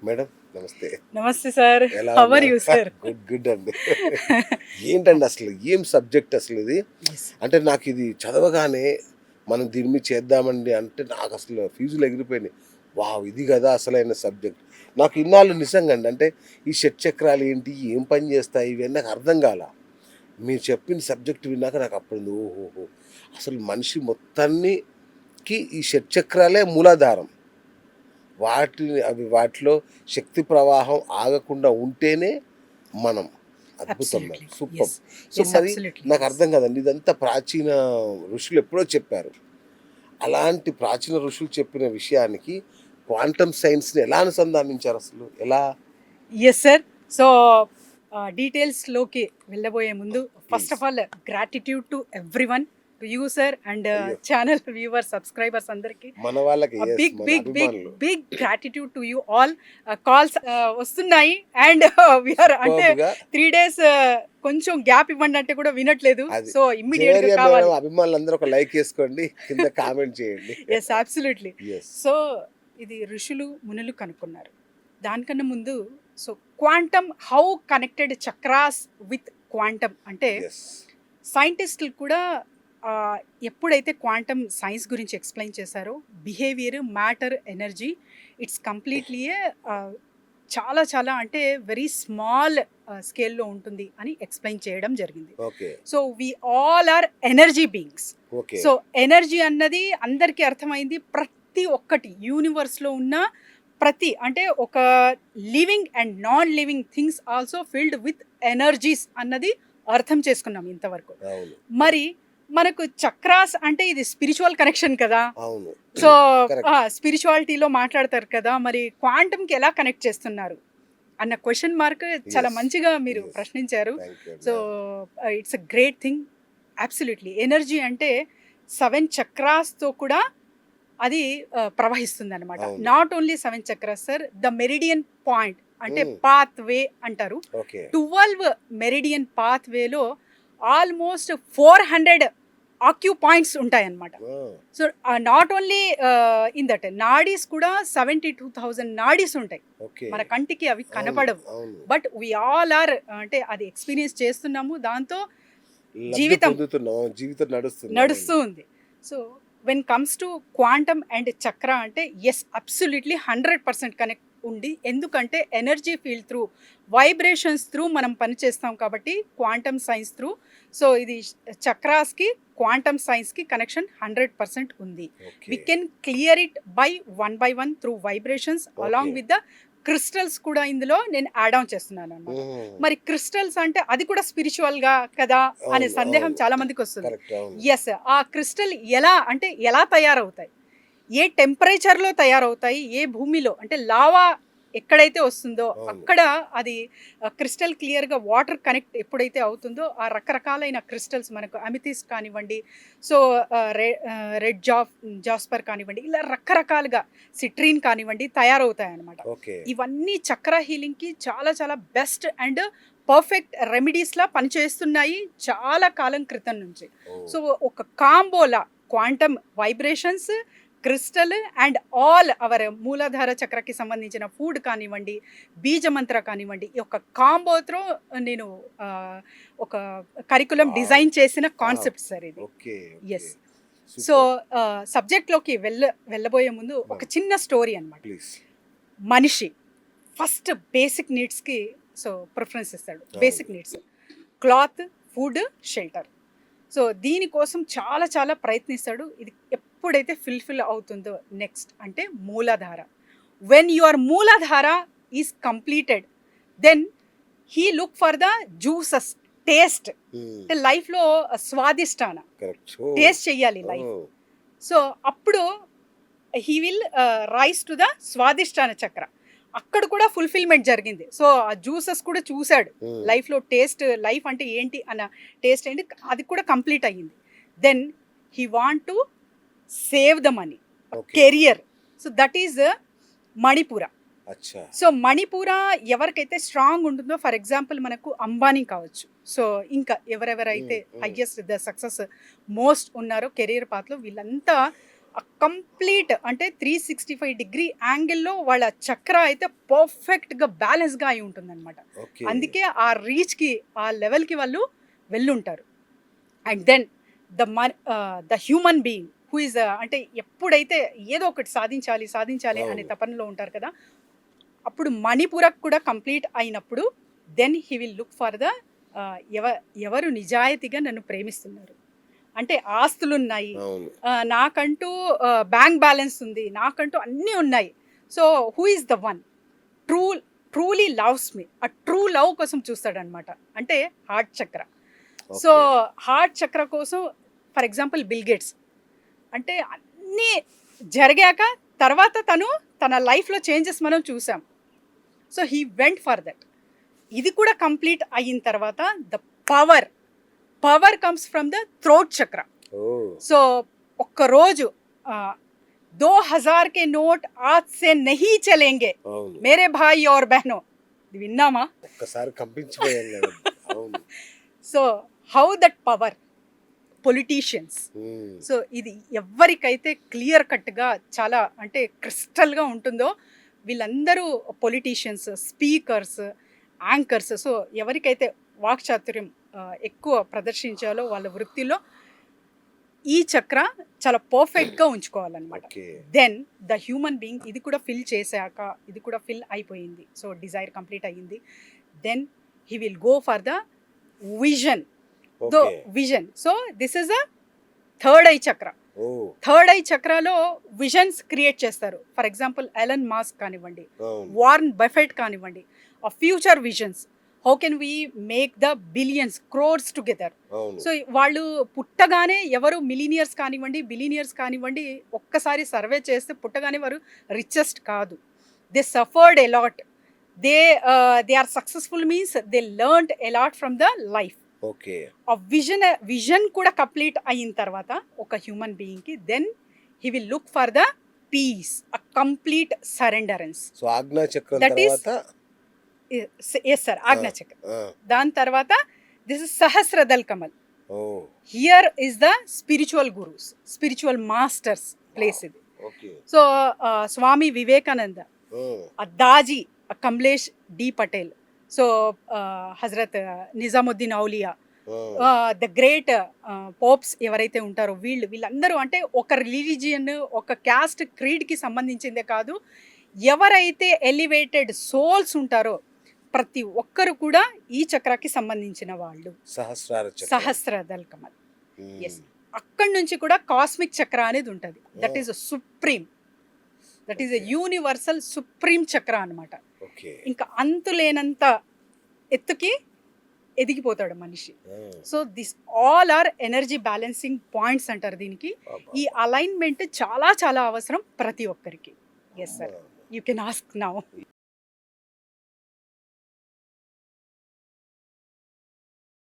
Madam నమస్తే. నమస్తే sir. ఎలా హౌ ఆర్ ఉన్నారు? You sir? గుడ్ గుడ్ అండి. ఏంటండి అసలు ఏం సబ్జెక్ట్ అసలు ఇది? ఎస్. అంటే నాకు ఇది చదవగానే మనం దీని మీద చేద్దామండి అంటే నాకు అసలు ఫీజులు ఎగిరిపోయినాయి. వావ్! ఇది కదా అసలైన సబ్జెక్ట్. నాకు ఇన్నాళ్ళు నిజంగా అండి అంటే ఈ షట్చక్రాలు ఏంటి? ఏం పని చేస్తాయి? ఇవన్నీ నాకు అర్థం కాల. మీరు చెప్పిన సబ్జెక్ట్ విన్నాక నాకు అప్పుడు ఓహోహో! అసలు మనిషి మొత్తానికి ఈ షట్చక్రాలే మూలాధారం. వాటిలో శక్తి ప్రవాహం ఆగకుండా ఉంటేనే మనం అద్భుతం madam. Absolutely. Super. Yes. So yes. మరి అబ్సల్యూట్లీ. నాకు ఎస్. అర్థం కాదండి. ఇదంతా ప్రాచీన ఋషులు ఎప్పుడో చెప్పారు. అలాంటి ప్రాచీన ఋషులు చెప్పిన విషయానికి క్వాంటమ్ సైన్స్‌ని ఎలా అనుసంధానించారు అసలు? ఎలా? Yes sir. సో డీటెయిల్స్‌లోకి వెళ్ళబోయే ముందు first of all gratitude to everyone, to you sir and అయ్యో! ఛానల్ వ్యూవర్స్, సబ్స్క్రైబర్స్ అందరికీ మన వాళ్ళకి యెస్. బిగ్ మన బిగ్ బిగ్ అభిమానులు. Big gratitude to you all. Calls వస్తున్నాయి అండ్ వీఆర్ అంటే సూపర్బ్‌గా 3 డేస్ కొంచెం గ్యాప్ ఇవ్వండి అంటే కూడా వినట్లేదు. అది. సో ఇమ్మీడియట్‌గా జవేరియా కావాలి. మేడం అభిమానులందరూ ఒక లైక్ ఏసుకోండి. కింద కామెంట్ చేయండి. Yes, absolutely. యెస్. సో ఇది ఋషులు మునులు కనుక్కున్నారు. దానికన్నా ముందు so quantum, how connected chakras with quantum అంటే యెస్. సైంటిస్టులు కూడా ఎప్పుడైతే క్వాంటమ్ సైన్స్ గురించి ఎక్స్ప్లెయిన్ చేశారో behaviour, matter, energy it's completely చాలా చాలా అంటే వెరీ స్మాల్ స్కేల్లో ఉంటుంది అని ఎక్స్ప్లెయిన్ చేయడం జరిగింది. Okay. So we all are energy beings. Okay. So energy అన్నది అందరికీ అర్థమైంది. ప్రతి ఒక్కటి యూనివర్స్లో ఉన్న ప్రతి అంటే ఒక living and non living things also filled with energies అన్నది అర్థం చేసుకున్నాం ఇంతవరకు. అవును. మరి మనకు చక్రాస్ అంటే ఇది స్పిరిచువల్ కనెక్షన్ కదా. అవును. So correct. స్పిరిచువాలిటీలో మాట్లాడతారు కదా, మరి క్వాంటమ్కి ఎలా కనెక్ట్ చేస్తున్నారు అన్న క్వశ్చన్ మార్క్ చాలా Yes. మంచిగా మీరు Yes. ప్రశ్నించారు. Thank you. So it's a great thing. Absolutely. Energy అంటే 7 చక్రాస్తో కూడా అది ప్రవహిస్తుంది అనమాట. అవును. Not only 7 chakras sir, the meridian point అంటే Mm. పాత్ వే అంటారు. ఓకే. 12 మెరిడియన్ పాత్ వేలో ఆల్మోస్ట్ 400 ఆక్యూ పాయింట్స్ ఉంటాయన్నమాట. ఆ! So not only in that nadis కూడా 72,000 నాడీస్ ఉంటాయి. ఓకే. మన కంటికి అవి అవును. కనపడవు. అవును. బట్ వి ఆల్ ఆర్ అంటే అది ఎక్స్పీరియన్స్ చేస్తున్నాము. దాంతో లబ్ధి జీవితం పొందుతున్నాం. జీవితం నడుస్తుంది. నడుస్తూ ఉంది. So when comes to quantum and చక్ర అంటే ఎస్, అబ్సల్యూట్లీ 100% కనెక్ట్ ఉంది. ఎందుకంటే energy field through, vibrations through మనం పనిచేస్తాం కాబట్టి క్వాంటమ్ సైన్స్ త్రూ. సో ఇది చక్రాస్కి క్వాంటమ్ సైన్స్కి కనెక్షన్ 100% ఉంది. Okay. We can clear it by one through vibrations along Okay. With the crystals కూడా ఇందులో నేను యాడ్ ఆన్ చేస్తున్నాను అన్నమాట. Mm. మరి క్రిస్టల్స్ అంటే అది కూడా స్పిరిచువల్గా కదా అనే అవును, సందేహం అవును. చాలా మందికి వస్తుంది. కరెక్ట్. అవును. ఎస్, ఆ క్రిస్టల్ ఎలా అంటే ఎలా తయారవుతాయి, ఏ టెంపరేచర్లో తయారవుతాయి, ఏ భూమిలో అంటే లావా ఎక్కడైతే వస్తుందో అవును. అక్కడ అది క్రిస్టల్ క్లియర్గా వాటర్ కనెక్ట్ ఎప్పుడైతే అవుతుందో ఆ రకరకాలైన క్రిస్టల్స్ మనకు అమిథిస్ట్ కానివ్వండి, సో రెడ్ జాస్పర్ కానివ్వండి, ఇలా రకరకాలుగా సిట్రీన్ కానివ్వండి తయారవుతాయి అన్నమాట. ఓకే. ఇవన్నీ చక్ర హీలింగ్కి చాలా చాలా బెస్ట్ అండ్ పర్ఫెక్ట్ రెమెడీస్లా పనిచేస్తున్నాయి చాలా కాలం క్రితం నుంచి. ఓ. సో ఒక కాంబోలా quantum vibrations, crystal and all our Muladhara చక్రకి సంబంధించిన ఫుడ్ కానివ్వండి, బీజమంత్ర కానివ్వండి, ఈ యొక్క కాంబోతో నేను ఒక కరికులం Wow. డిజైన్ చేసిన కాన్సెప్ట్ సార్ ఇది. ఓకే. ఎస్. సో సబ్జెక్ట్లోకి వెళ్ళబోయే ముందు ఒక చిన్న స్టోరీ అన్నమాట. ప్లీజ్. మనిషి ఫస్ట్ బేసిక్ నీడ్స్కి సో ప్రిఫరెన్స్ ఇస్తాడు. అవును. Basic needs cloth, food, shelter. So దీనికోసం చాలా చాలా ప్రయత్నిస్తాడు. ఇది ఎప్పుడైతే ఫిల్ఫిల్ అవుతుందో నెక్స్ట్ అంటే Muladhara. When your Muladhara is completed then he look for the juices, taste. అంటే లైఫ్లో స్వాదిష్టాన కరెక్ట్. టేస్ట్ చెయ్యాలి లైఫ్. సో అప్పుడు he will rise to the Swadhisthana chakra. అక్కడ కూడా ఫుల్ఫిల్మెంట్ జరిగింది. సో ఆ జ్యూసెస్ కూడా చూశాడు లైఫ్లో. టేస్ట్, లైఫ్ అంటే ఏంటి అన్న టేస్ట్ ఏంటి అది కూడా కంప్లీట్ అయ్యింది. Then he want to save the money, career. So that is Manipura. అచ్చా. సో మణిపుర ఎవరికైతే స్ట్రాంగ్ ఉంటుందో, ఫర్ ఎగ్జాంపుల్ మనకు అంబానీ కావచ్చు, సో ఇంకా ఎవరెవరైతే హైయెస్ట్ ద సక్సెస్ మోస్ట్ ఉన్నారో కెరియర్ పాత్లో, వీళ్ళంతా కంప్లీట్ అంటే 365 డిగ్రీ యాంగిల్లో వాళ్ళ చక్ర అయితే పర్ఫెక్ట్గా బ్యాలెన్స్గా అయి ఉంటుందన్నమాట. ఓకే. అందుకే ఆ రీచ్కి ఆ లెవెల్కి వాళ్ళు వెళ్ళుంటారు. And then the human being who is అంటే ఎప్పుడైతే ఏదో ఒకటి సాధించాలి సాధించాలి అనే అవును. తపనలో ఉంటారు కదా, అప్పుడు మణిపురకు కూడా కంప్లీట్ అయినప్పుడు then he will look for the ఎవరు నిజాయితీగా నన్ను ప్రేమిస్తున్నారు, అంటే ఆస్తులున్నాయి, అవును. నాకంటూ బ్యాంక్ బ్యాలెన్స్ ఉంది, నాకంటూ అన్నీ ఉన్నాయి. So who is the one truly loves me, ఆ ట్రూ లవ్ కోసం చూస్తాడనమాట, అంటే హార్ట్ చక్ర. సో హార్ట్ చక్ర కోసం ఫర్ ఎగ్జాంపుల్ బిల్ గేట్స్ అంటే అన్నీ జరిగాక తర్వాత తన లైఫ్లో చేంజెస్ మనం చూసాం. So he went for that. ఇది కూడా కంప్లీట్ అయిన తర్వాత the power comes from the throat చక్ర. ఓ. సో ఒక్కరోజు 2000 के नोट आज से नहीं चलेंगे అవును. मेरे भाई और बहनों, ఇది విన్నామా? ఒక్కసారి కంపించిపోయాం కదా. అవును. So how that power politicians. Um. So ఇది ఎవరికైతే క్లియర్ కట్గా చాలా అంటే క్రిస్టల్గా ఉంటుందో వీళ్ళందరూ పొలిటీషియన్స్, స్పీకర్స్, యాంకర్స్. సో ఎవరికైతే వాక్చాతుర్యం ఎక్కువ ప్రదర్శించాలో వాళ్ళ వృత్తిలో ఈ చక్ర చాలా పర్ఫెక్ట్గా ఉంచుకోవాలన్నమాట. Okay. Then the human being ఇది కూడా ఫిల్ చేశాక ఇది కూడా ఫిల్ అయిపోయింది, సో డిజైర్ కంప్లీట్ అయ్యింది. Then he will go for the vision. Though okay. Vision. So this is a third eye chakra. Oh. Third eye చక్రాలో విజన్స్ క్రియేట్ చేస్తారు. For example Elon Musk కానివ్వండి, అవును. వార్న్ బఫెట్ కానివ్వండి, ఆ future visions, how can we make the billions crores together. అవును. So వాళ్ళు పుట్టగానే ఎవరు మిలీనియర్స్ కానివ్వండి, బిలీనియర్స్ కానివ్వండి, ఒక్కసారి సర్వే చేస్తే పుట్టగానే వారు రిచెస్ట్ కాదు. They suffered a lot. They are successful means they learned a lot from the life. Okay. ఆ విజన్ కూడా కంప్లీట్ అయిన తర్వాత ఒక హ్యూమన్ బీయింగ్కి then he will look for the peace, a complete surrenderence. So Ajna చక్రం That is- తర్వాత yes sir, Ajna chakra. ఆ. దాని తర్వాత this is sahasradal kamal. Oh. Here is the spiritual gurus, spiritual masters place ఇది. Okay. So Swami Vivekananda, um. Daaji Kamlesh D Patel, so Hazrat Nizamuddin Auliya, um. The great popes ఎవరైతే ఉంటారో వీళ్ళందరూ అంటే ఒక రిలీజియన్, ఒక క్యాస్ట్, క్రీడ్కి సంబంధించిందే కాదు, ఎవరైతే ఎలివేటెడ్ సోల్స్ ఉంటారో ప్రతి ఒక్కరు కూడా ఈ చక్రాకి సంబంధించిన వాళ్ళు. సహస్రార చక్రం. సహస్రదల్ కమల్. ఉమ్. ఎస్. అక్కడి నుంచి కూడా కాస్మిక్ చక్ర అనేది ఉంటుంది. That is supreme, that is a universal supreme chakra అనమాట. ఓకే. ఇంకా అంతులేనంత ఎత్తుకి ఎదిగిపోతాడు మనిషి. Um. So this all are energy balancing points అంటారు దీనికి. అబ్బా. ఈ అలైన్మెంట్ చాలా చాలా అవసరం ప్రతి ఒక్కరికి. Yes sir, you can ask now.